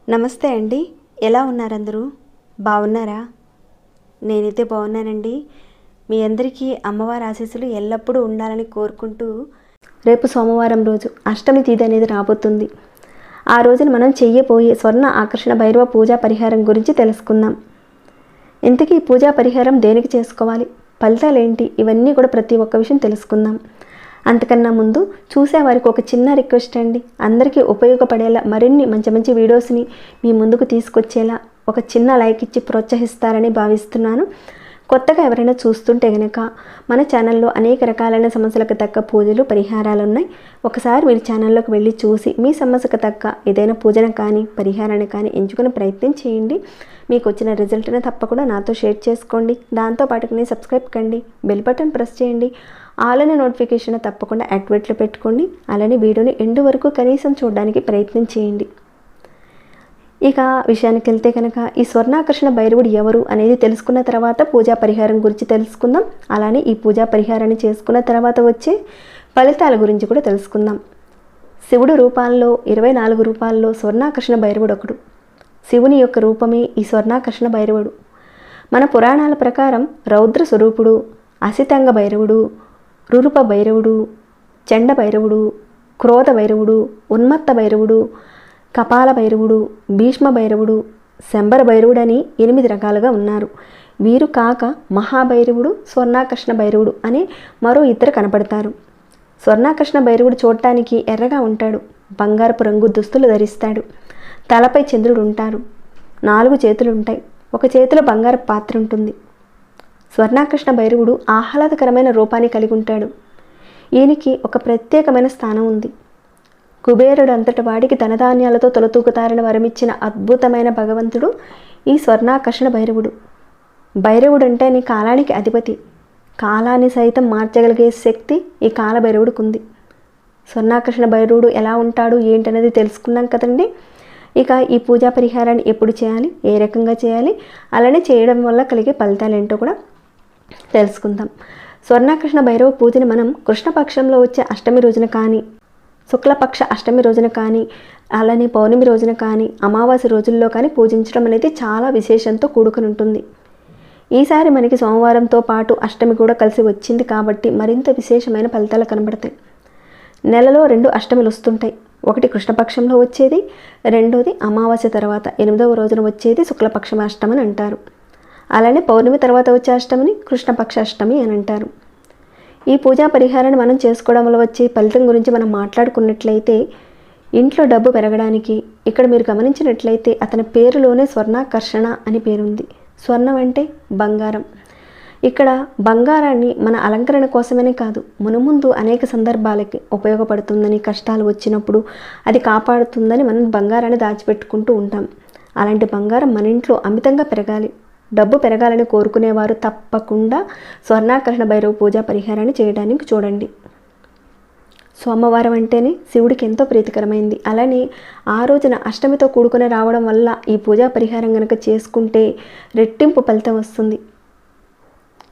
నమస్తే అండి, ఎలా ఉన్నారు అందరూ? బాగున్నారా? నేనైతే బాగున్నానండి. మీ అందరికీ అమ్మవారి ఆశీస్సులు ఎల్లప్పుడూ ఉండాలని కోరుకుంటూ, రేపు సోమవారం రోజు అష్టమి తిథి అనేది రాబోతుంది. ఆ రోజున మనం చెయ్యబోయే స్వర్ణ ఆకర్షణ భైరవ పూజా పరిహారం గురించి తెలుసుకుందాం. ఇంతకీ పూజా పరిహారం దేనికి చేసుకోవాలి, ఫలితాలు ఏంటి, ఇవన్నీ కూడా ప్రతి ఒక్క విషయం తెలుసుకుందాం. అంతకన్నా ముందు చూసేవారికి ఒక చిన్న రిక్వెస్ట్ అండి, అందరికీ ఉపయోగపడేలా మరిన్ని మంచి మంచి వీడియోస్ని మీ ముందుకు తీసుకొచ్చేలా ఒక చిన్న లైక్ ఇచ్చి ప్రోత్సహిస్తారని భావిస్తున్నాను. కొత్తగా ఎవరైనా చూస్తుంటే కనుక మన ఛానల్లో అనేక రకాలైన సమస్యలకు తగ్గ పూజలు పరిహారాలు ఉన్నాయి. ఒకసారి మీరు ఛానల్లోకి వెళ్ళి చూసి మీ సమస్యకు తగ్గ ఏదైనా పూజను కానీ పరిహారాన్ని కానీ ఎంచుకునే ప్రయత్నం చేయండి. మీకు వచ్చిన రిజల్ట్ని తప్పకుండా నాతో షేర్ చేసుకోండి. దాంతోపాటుగా సబ్స్క్రైబ్ కండి, బెల్ బటన్ ప్రెస్ చేయండి, ఆల్ అనే నోటిఫికేషన్ తప్పకుండా యాక్టివేట్లో పెట్టుకోండి. అలానే వీడియోని ఎండు వరకు కనీసం చూడడానికి ప్రయత్నం చేయండి. ఇక విషయానికి వెళ్తే కనుక ఈ స్వర్ణాకర్షణ భైరవుడు ఎవరు అనేది తెలుసుకున్న తర్వాత పూజా పరిహారం గురించి తెలుసుకుందాం. అలానే ఈ పూజా పరిహారాన్ని చేసుకున్న తర్వాత వచ్చే ఫలితాల గురించి కూడా తెలుసుకుందాం. శివుడు రూపాల్లో 24 రూపాల్లో స్వర్ణాకర్షణ భైరవుడు ఒకడు. శివుని యొక్క రూపమే ఈ స్వర్ణాకర్షణ భైరవుడు. మన పురాణాల ప్రకారం రౌద్ర స్వరూపుడు, అసితంగ భైరవుడు, రురుప భైరవుడు, చండ భైరవుడు, క్రోధ భైరవుడు, ఉన్మత్త భైరవుడు, కపాల భైరవుడు, భీష్మ భైరవుడు, శంబర భైరవుడు అని 8 రకాలుగా ఉన్నారు. వీరు కాక మహాభైరవుడు, స్వర్ణాకర్షణ భైరవుడు అనే మరో ఇద్దరు కనపడతారు. స్వర్ణాకర్షణ భైరవుడు చూడటానికి ఎర్రగా ఉంటాడు, బంగారపు రంగు దుస్తులు ధరిస్తాడు, తలపై చంద్రుడు ఉంటారు, 4 చేతులు ఉంటాయి, ఒక చేతిలో బంగారపు పాత్ర ఉంటుంది. స్వర్ణాకర్షణ భైరవుడు ఆహ్లాదకరమైన రూపాన్ని కలిగి ఉంటాడు. ఈయనకి ఒక ప్రత్యేకమైన స్థానం ఉంది. కుబేరుడు అంతటి వాడికి ధనధాన్యాలతో తొలతూగుతారని వరమిచ్చిన అద్భుతమైన భగవంతుడు ఈ స్వర్ణాకర్షణ భైరవుడు. భైరవుడు అంటే నీ కాలానికి అధిపతి. కాలాన్ని సైతం మార్చగలిగే శక్తి ఈ కాలభైరవుడికి ఉంది. స్వర్ణాకర్షణ భైరవుడు ఎలా ఉంటాడు ఏంటనేది తెలుసుకున్నాం కదండి. ఇక ఈ పూజా పరిహారాన్ని ఎప్పుడు చేయాలి, ఏ రకంగా చేయాలి, అలానే చేయడం వల్ల కలిగే ఫలితాలు ఏంటో కూడా తెలుసుకుందాం. స్వర్ణాకర్షణ భైరవ పూజని మనం కృష్ణపక్షంలో వచ్చే అష్టమి రోజున కానీ, శుక్లపక్ష అష్టమి రోజున కానీ, అలానే పౌర్ణమి రోజున కానీ, అమావాస్య రోజుల్లో కానీ పూజించడం అనేది చాలా విశేషంతో కూడుకుని ఉంటుంది. ఈసారి మనకి సోమవారంతో పాటు అష్టమి కూడా కలిసి వచ్చింది కాబట్టి మరింత విశేషమైన ఫలితాలు కనబడతాయి. నెలలో 2 అష్టమిలు వస్తుంటాయి. ఒకటి కృష్ణపక్షంలో వచ్చేది, రెండోది అమావాస్య తర్వాత 8వ రోజున వచ్చేది శుక్లపక్షం అష్టమి అని అంటారు. అలానే పౌర్ణమి తర్వాత వచ్చే అష్టమిని కృష్ణపక్ష అష్టమి అని అంటారు. ఈ పూజా పరిహారాన్ని మనం చేసుకోవడం వల్ల వచ్చే ఫలితం గురించి మనం మాట్లాడుకున్నట్లయితే, ఇంట్లో డబ్బు పెరగడానికి ఇక్కడ మీరు గమనించినట్లయితే అతని పేరులోనే స్వర్ణాకర్షణ అని పేరుంది. స్వర్ణం అంటే బంగారం. ఇక్కడ బంగారాన్ని మన అలంకరణ కోసమనే కాదు, మునుముందు అనేక సందర్భాలకి ఉపయోగపడుతుందని, కష్టాలు వచ్చినప్పుడు అది కాపాడుతుందని మనం బంగారాన్ని దాచిపెట్టుకుంటూ ఉంటాం. అలాంటి బంగారం మన ఇంట్లో అమితంగా పెరగాలి, డబ్బు పెరగాలని కోరుకునేవారు తప్పకుండా స్వర్ణాకర్షణ భైరవ పూజా పరిహారాన్ని చేయడానికి చూడండి. సోమవారం అంటేనే శివుడికి ఎంతో ప్రీతికరమైంది. అలానే ఆ రోజున అష్టమితో కూడుకుని రావడం వల్ల ఈ పూజా పరిహారం కనుక చేసుకుంటే రెట్టింపు ఫలితం వస్తుంది.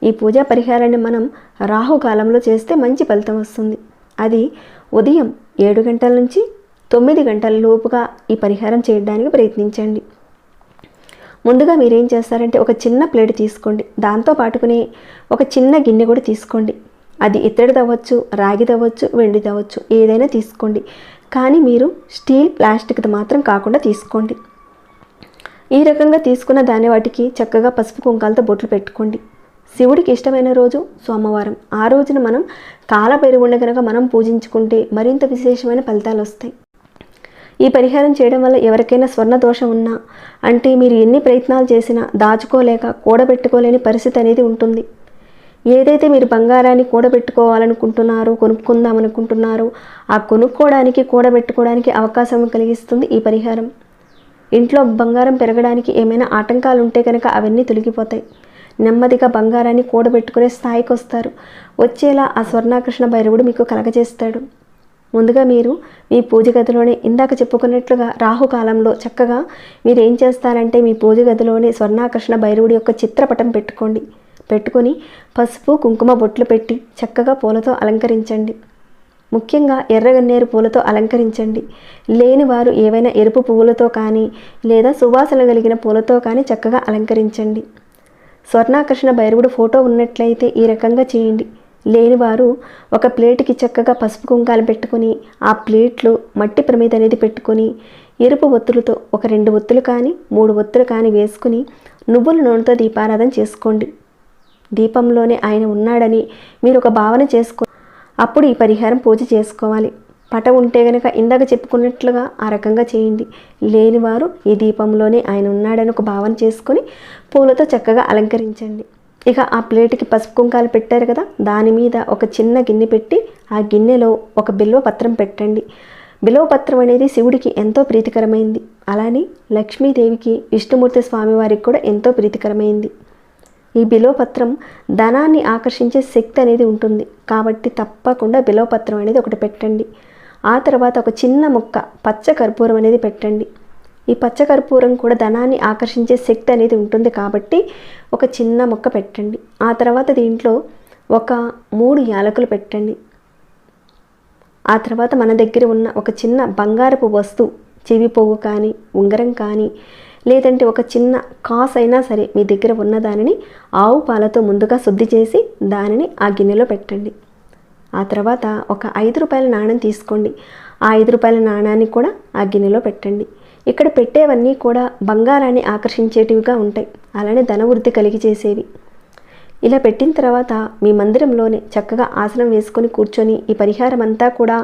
ఈ పూజా పరిహారాన్ని మనం రాహుకాలంలో చేస్తే మంచి ఫలితం వస్తుంది. అది ఉదయం 7 గంటల నుంచి 9 గంటల లోపుగా ఈ పరిహారం చేయడానికి ప్రయత్నించండి. ముందుగా మీరేం చేస్తారంటే ఒక చిన్న ప్లేట్ తీసుకోండి, దాంతో పాటుకుని ఒక చిన్న గిన్నె కూడా తీసుకోండి. అది ఇత్తడిది అవ్వచ్చు, రాగిది అవ్వచ్చు, వెండిది అవ్వచ్చు, ఏదైనా తీసుకోండి. కానీ మీరు స్టీల్, ప్లాస్టిక్ది మాత్రం కాకుండా తీసుకోండి. ఈ రకంగా తీసుకున్న దాన్ని వాటికి చక్కగా పసుపు కుంకాలతో బొట్లు పెట్టుకోండి. శివుడికి ఇష్టమైన రోజు సోమవారం. ఆ రోజున మనం కాలభైరవుడిని కనుక మనం పూజించుకుంటే మరింత విశేషమైన ఫలితాలు వస్తాయి. ఈ పరిహారం చేయడం వల్ల ఎవరికైనా స్వర్ణ దోషం ఉన్నా, అంటే మీరు ఎన్ని ప్రయత్నాలు చేసినా దాచుకోలేక కూడబెట్టుకోలేని పరిస్థితి అనేది ఉంటుంది. ఏదైతే మీరు బంగారాన్ని కూడబెట్టుకోవాలనుకుంటున్నారో, కొనుక్కుందామనుకుంటున్నారో, ఆ కొనుక్కోవడానికి కూడబెట్టుకోవడానికి అవకాశం కలిగిస్తుంది ఈ పరిహారం. ఇంట్లో బంగారం పెరగడానికి ఏమైనా ఆటంకాలు ఉంటే కనుక అవన్నీ తొలగిపోతాయి. నెమ్మదిగా బంగారాన్ని కూడబెట్టుకునే స్థాయికి వస్తారు. వచ్చేలా ఆ స్వర్ణాకర్షణ భైరవుడు మీకు కలగజేస్తాడు. ముందుగా మీరు మీ పూజ గదిలోనే ఇందాక చెప్పుకున్నట్లుగా రాహుకాలంలో చక్కగా మీరు ఏం చేస్తారంటే మీ పూజ గదిలోనే స్వర్ణాకర్షణ భైరవుడి యొక్క చిత్రపటం పెట్టుకోండి. పెట్టుకొని పసుపు కుంకుమ బొట్లు పెట్టి చక్కగా పూలతో అలంకరించండి. ముఖ్యంగా ఎర్రగన్నేరు పూలతో అలంకరించండి. లేని వారు ఏవైనా ఎరుపు పువ్వులతో కానీ లేదా సువాసన కలిగిన పూలతో కానీ చక్కగా అలంకరించండి. స్వర్ణాకర్షణ భైరవుడు ఫోటో ఉన్నట్లయితే ఈ రకంగా చేయండి. లేనివారు ఒక ప్లేట్కి చక్కగా పసుపు కుంకాలు పెట్టుకొని ఆ ప్లేట్లో మట్టి ప్రమిద అనేది పెట్టుకొని ఎరుపు ఒత్తులతో ఒక 2 ఒత్తులు కానీ 3 ఒత్తులు కానీ వేసుకుని నువ్వుల నూనెతో దీపారాధన చేసుకోండి. దీపంలోనే ఆయన ఉన్నాడని మీరు ఒక భావన చేసుకో. అప్పుడు ఈ పరిహారం పూజ చేసుకోవాలి. పటం ఉంటే గనక ఇందాక చెప్పుకున్నట్లుగా ఆ రకంగా చేయండి. లేనివారు ఈ దీపంలోనే ఆయన ఉన్నాడని ఒక భావన చేసుకొని పూలతో చక్కగా అలంకరించండి. ఇక ఆ ప్లేట్కి పసుపు కుంకాలు పెట్టారు కదా, దాని మీద ఒక చిన్న గిన్నె పెట్టి ఆ గిన్నెలో ఒక బిల్వపత్రం పెట్టండి. బిల్వపత్రం అనేది శివుడికి ఎంతో ప్రీతికరమైంది. అలానే లక్ష్మీదేవికి, విష్ణుమూర్తి స్వామివారికి కూడా ఎంతో ప్రీతికరమైంది. ఈ బిల్వపత్రం ధనాన్ని ఆకర్షించే శక్తి అనేది ఉంటుంది కాబట్టి తప్పకుండా బిల్వపత్రం అనేది ఒకటి పెట్టండి. ఆ తర్వాత ఒక చిన్న ముక్క పచ్చ కర్పూరం అనేది పెట్టండి. ఈ పచ్చ కర్పూరం కూడా ధనాన్ని ఆకర్షించే శక్తి అనేది ఉంటుంది కాబట్టి ఒక చిన్న ముక్క పెట్టండి. ఆ తర్వాత దీంట్లో ఒక 3 యాలకులు పెట్టండి. ఆ తర్వాత మన దగ్గర ఉన్న ఒక చిన్న బంగారపు వస్తువు, చెవి పోగు కానీ ఉంగరం కానీ లేదంటే ఒక చిన్న కాస్ అయినా సరే మీ దగ్గర ఉన్న దానిని ఆవు పాలతో ముందుగా శుద్ధి చేసి దానిని ఆ గిన్నెలో పెట్టండి. ఆ తర్వాత ఒక 5 రూపాయల నాణ్యం తీసుకోండి. ఆ 5 రూపాయల నాణ్యాన్ని కూడా ఆ గిన్నెలో పెట్టండి. ఇక్కడ పెట్టేవన్నీ కూడా బంగారాన్ని ఆకర్షించేటివిగా ఉంటాయి, అలానే ధనవృద్ధి కలిగి చేసేవి. ఇలా పెట్టిన తర్వాత మీ మందిరంలోనే చక్కగా ఆసనం వేసుకొని కూర్చొని ఈ పరిహారం అంతా కూడా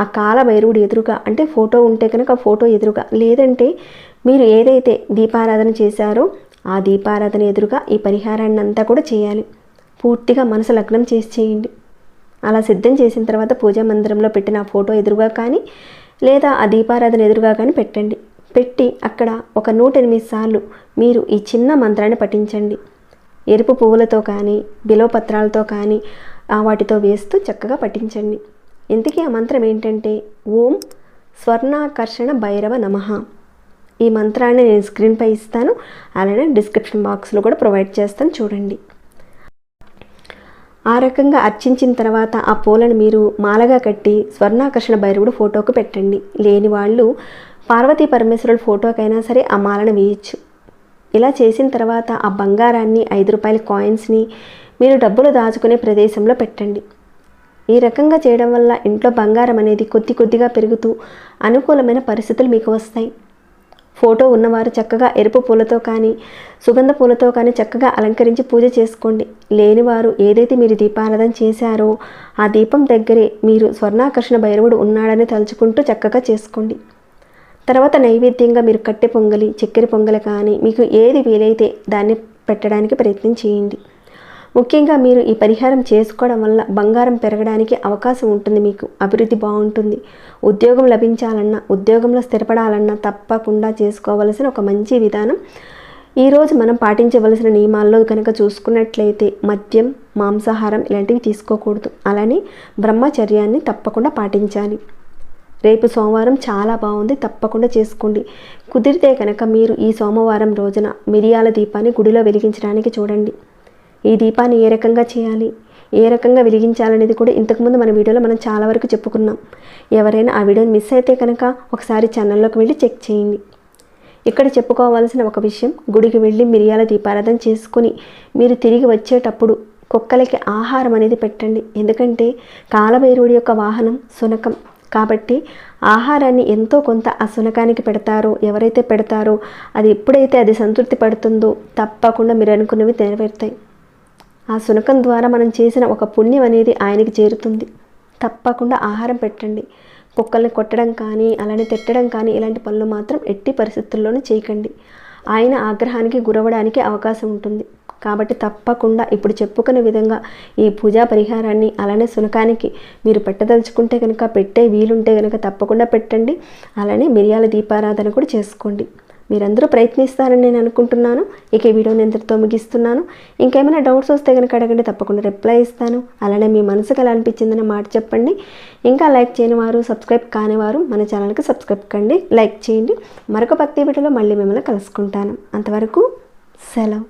ఆ కాలభైరవుడు ఎదురుగా, అంటే ఫోటో ఉంటే కనుక ఫోటో ఎదురుగా, లేదంటే మీరు ఏదైతే దీపారాధన చేశారో ఆ దీపారాధన ఎదురుగా ఈ పరిహారాన్ని అంతా కూడా చేయాలి. పూర్తిగా మనసు లగ్నం చేసి చేయండి. అలా సిద్ధం చేసిన తర్వాత పూజా మందిరంలో పెట్టిన ఆ ఫోటో ఎదురుగా కానీ లేదా ఆ దీపారాధన ఎదురుగా కానీ పెట్టండి. పెట్టి అక్కడ ఒక 108 సార్లు మీరు ఈ చిన్న మంత్రాన్ని పఠించండి. ఎరుపు పువ్వులతో కానీ బిల్వపత్రాలతో కానీ వాటితో వేస్తూ చక్కగా పఠించండి. ఇంతకీ ఆ మంత్రం ఏంటంటే ఓం స్వర్ణాకర్షణ భైరవ నమః. ఈ మంత్రాన్ని నేను స్క్రీన్పై ఇస్తాను, అలానే డిస్క్రిప్షన్ బాక్స్లో కూడా ప్రొవైడ్ చేస్తాను, చూడండి. ఆ రకంగా అర్చించిన తర్వాత ఆ పూలను మీరు మాలగా కట్టి స్వర్ణాకర్షణ భైరవుడు ఫోటోకు పెట్టండి. లేని వాళ్ళు పార్వతీ పరమేశ్వరుల ఫోటోకైనా సరే ఆ మాలను వేయచ్చు. ఇలా చేసిన తర్వాత ఆ బంగారాన్ని 5 రూపాయల కాయిన్స్ని మీరు డబ్బులు దాచుకునే ప్రదేశంలో పెట్టండి. ఈ రకంగా చేయడం వల్ల ఇంట్లో బంగారం అనేది కొద్దిగా పెరుగుతూ అనుకూలమైన పరిస్థితులు మీకు వస్తాయి. ఫోటో ఉన్నవారు చక్కగా ఎరుపు పూలతో కానీ సుగంధ పూలతో కానీ చక్కగా అలంకరించి పూజ చేసుకోండి. లేనివారు ఏదైతే మీరు దీపారాధన చేశారో ఆ దీపం దగ్గరే మీరు స్వర్ణాకర్షణ భైరవుడు ఉన్నాడని తలుచుకుంటూ చక్కగా చేసుకోండి. తర్వాత నైవేద్యంగా మీరు కట్టె పొంగలి, చక్కెర పొంగలి కానీ మీకు ఏది వీలైతే దాన్ని పెట్టడానికి ప్రయత్నం చేయండి. ముఖ్యంగా మీరు ఈ పరిహారం చేసుకోవడం వల్ల బంగారం పెరగడానికి అవకాశం ఉంటుంది, మీకు అభివృద్ధి బాగుంటుంది. ఉద్యోగం లభించాలన్నా, ఉద్యోగంలో స్థిరపడాలన్నా తప్పకుండా చేసుకోవలసిన ఒక మంచి విధానం. ఈరోజు మనం పాటించవలసిన నియమాల్లో కనుక చూసుకున్నట్లయితే మద్యం, మాంసాహారం ఇలాంటివి తీసుకోకూడదు. అలానే బ్రహ్మచర్యాన్ని తప్పకుండా పాటించాలి. రేపు సోమవారం చాలా బాగుంది, తప్పకుండా చేసుకోండి. కుదిరితే కనుక మీరు ఈ సోమవారం రోజున మిరియాల దీపాన్ని గుడిలో వెలిగించడానికి చూడండి. ఈ దీపాన్ని ఏ రకంగా చేయాలి, ఏ రకంగా వెలిగించాలనేది కూడా ఇంతకుముందు మన వీడియోలో మనం చాలా వరకు చెప్పుకున్నాం. ఎవరైనా ఆ వీడియోని మిస్ అయితే కనుక ఒకసారి ఛానల్లోకి వెళ్ళి చెక్ చేయండి. ఇక్కడ చెప్పుకోవాల్సిన ఒక విషయం, గుడికి వెళ్ళి మిరియాల దీపారాధన చేసుకుని మీరు తిరిగి వచ్చేటప్పుడు కుక్కలకి ఆహారం అనేది పెట్టండి. ఎందుకంటే కాలభైరవుడి యొక్క వాహనం శునకం కాబట్టి ఆహారాన్ని ఎంతో కొంత ఆ శునకానికి పెడతారో, ఎవరైతే పెడతారో అది ఎప్పుడైతే అది సంతృప్తి పడుతుందో తప్పకుండా మీరు అనుకున్నవి నెరవేరుతాయి. ఆ శునకం ద్వారా మనం చేసిన ఒక పుణ్యం అనేది ఆయనకి చేరుతుంది. తప్పకుండా ఆహారం పెట్టండి. కుక్కల్ని కొట్టడం కానీ అలానే తిట్టడం కానీ ఇలాంటి పనులు మాత్రం ఎట్టి పరిస్థితుల్లోనూ చేయకండి. ఆయన ఆగ్రహానికి గురవడానికి అవకాశం ఉంటుంది. కాబట్టి తప్పకుండా ఇప్పుడు చెప్పుకునే విధంగా ఈ పూజా పరిహారాన్ని అలానే శునకానికి మీరు పెట్టదలుచుకుంటే కనుక, పెట్టే వీలుంటే కనుక తప్పకుండా పెట్టండి. అలానే మిరియాల దీపారాధన కూడా చేసుకోండి. మీరందరూ ప్రయత్నిస్తారని నేను అనుకుంటున్నాను. ఇక ఈ వీడియోని ఇంతటితో ముగిస్తున్నాను. ఇంకేమైనా డౌట్స్ వస్తే కనుక అడగండి, తప్పకుండా రిప్లై ఇస్తాను. అలానే మీ మనసుకు ఎలా అనిపించిందనే మాట చెప్పండి. ఇంకా లైక్ చేయని వారు, సబ్స్క్రైబ్ కానివారు మన ఛానల్కి సబ్స్క్రైబ్ కండి, లైక్ చేయండి. మరొక భక్తి వీడియోలో మళ్ళీ మిమ్మల్ని కలుసుకుంటాను. అంతవరకు సెలవు.